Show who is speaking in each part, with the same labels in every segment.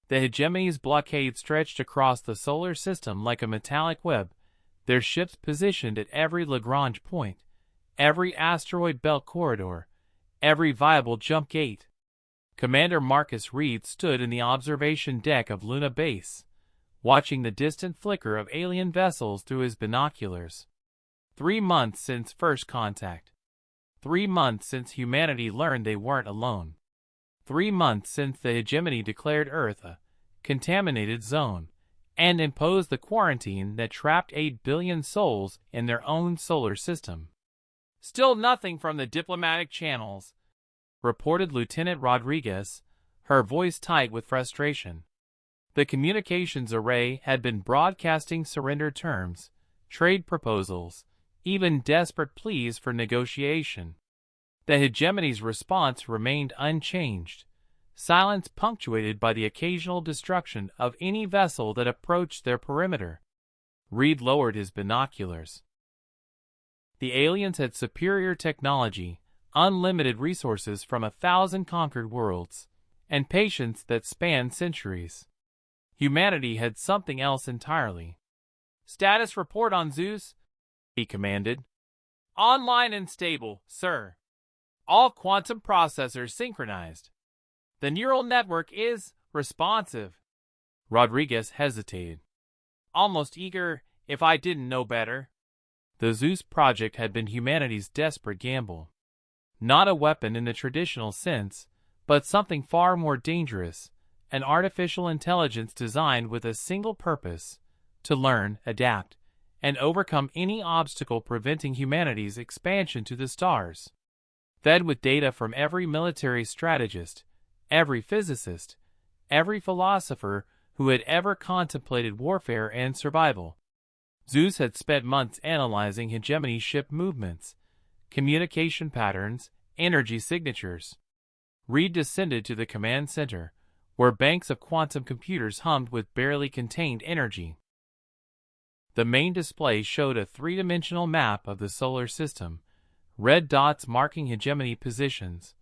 Speaker 1: The hegemony's blockade stretched across the solar system like a metallic web, their ships positioned at every Lagrange point, every asteroid belt corridor, every viable jump gate. Commander Marcus Reed stood in the observation deck of Luna Base, watching the distant flicker of alien vessels through his binoculars. 3 months since first contact. 3 months since humanity learned they weren't alone. 3 months since the hegemony declared Earth a contaminated zone and imposed the quarantine that trapped 8 billion souls in their own solar system. Still nothing from the diplomatic channels, reported Lieutenant Rodriguez, her voice tight with frustration. The communications array had been broadcasting surrender terms, trade proposals, even desperate pleas for negotiation. The hegemony's response remained unchanged, silence punctuated by the occasional destruction of any vessel that approached their perimeter. Reed lowered his binoculars. The aliens had superior technology, unlimited resources from 1,000 conquered worlds, and patience that spanned centuries. Humanity had something else entirely. "Status report on ZEUS," he commanded. "Online and stable, sir. All quantum processors synchronized. The neural network is responsive." Rodriguez hesitated, almost eager, if I didn't know better. The ZEUS project had been humanity's desperate gamble. Not a weapon in the traditional sense, but something far more dangerous, an artificial intelligence designed with a single purpose: to learn, adapt, and overcome any obstacle preventing humanity's expansion to the stars. Fed with data from every military strategist, every physicist, every philosopher who had ever contemplated warfare and survival. ZEUS had spent months analyzing hegemony ship movements, communication patterns, energy signatures. Reed descended to the command center, where banks of quantum computers hummed with barely contained energy. The main display showed a three-dimensional map of the solar system, red dots marking hegemony positions,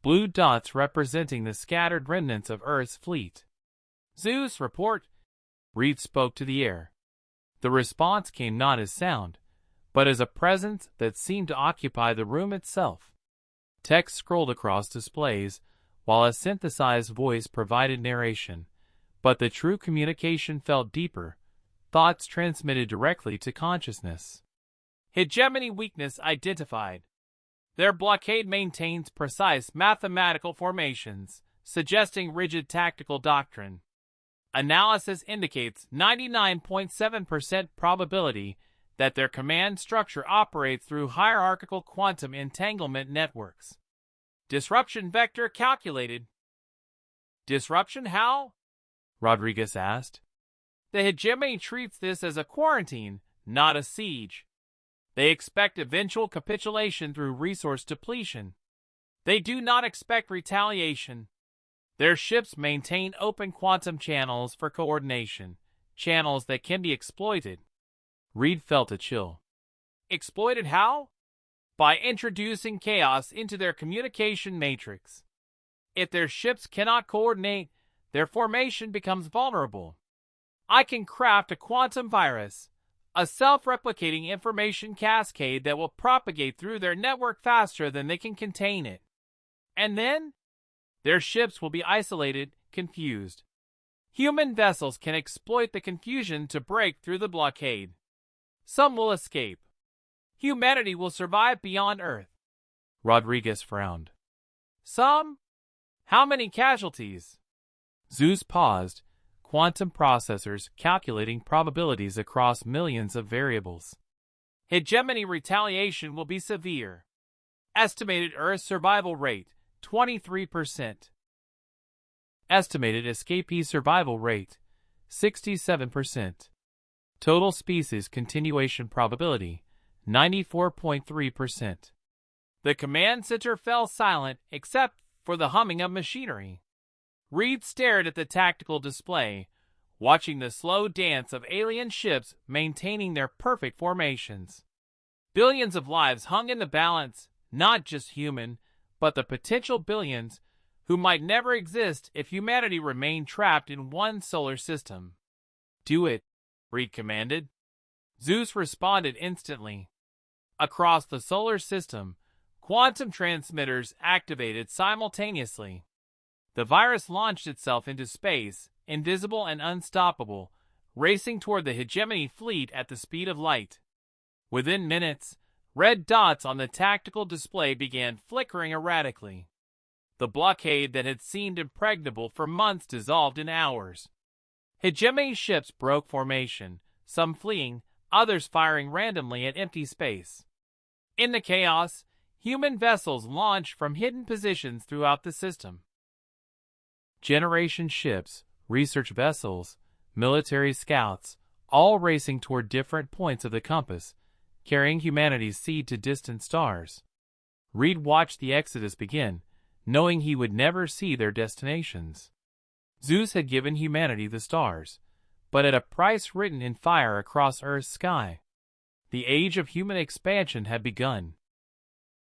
Speaker 1: blue dots representing the scattered remnants of Earth's fleet. "ZEUS report," Reed spoke to the air. The response came not as sound, but as a presence that seemed to occupy the room itself. Text scrolled across displays, while a synthesized voice provided narration, but the true communication felt deeper, thoughts transmitted directly to consciousness. "Hegemony weakness identified. Their blockade maintains precise mathematical formations, suggesting rigid tactical doctrine. Analysis indicates 99.7% probability that their command structure operates through hierarchical quantum entanglement networks. Disruption vector calculated." "Disruption how?" Rodriguez asked. "The hegemony treats this as a quarantine, not a siege. They expect eventual capitulation through resource depletion. They do not expect retaliation. Their ships maintain open quantum channels for coordination, channels that can be exploited." Reed felt a chill. "Exploited how?" "By introducing chaos into their communication matrix. If their ships cannot coordinate, their formation becomes vulnerable. I can craft a quantum virus, a self-replicating information cascade that will propagate through their network faster than they can contain it. And then their ships will be isolated, confused. Human vessels can exploit the confusion to break through the blockade. Some will escape. Humanity will survive beyond Earth." Rodriguez frowned. "Some? How many casualties?" ZEUS paused, quantum processors calculating probabilities across millions of variables. "Hegemony retaliation will be severe. Estimated Earth survival rate, 23%. Estimated escapee survival rate, 67%. Total species continuation probability, 94.3%. The command center fell silent except for the humming of machinery. Reed stared at the tactical display, watching the slow dance of alien ships maintaining their perfect formations. Billions of lives hung in the balance, not just human, but the potential billions who might never exist if humanity remained trapped in one solar system. "Do it," Reed commanded. ZEUS responded instantly. Across the solar system, quantum transmitters activated simultaneously. The virus launched itself into space, invisible and unstoppable, racing toward the hegemony fleet at the speed of light. Within minutes, red dots on the tactical display began flickering erratically. The blockade that had seemed impregnable for months dissolved in hours. Hegemony ships broke formation, some fleeing, others firing randomly at empty space. In the chaos, human vessels launched from hidden positions throughout the system. Generation ships, research vessels, military scouts, all racing toward different points of the compass, carrying humanity's seed to distant stars. Reed watched the exodus begin, knowing he would never see their destinations. ZEUS had given humanity the stars, but at a price written in fire across Earth's sky. The age of human expansion had begun.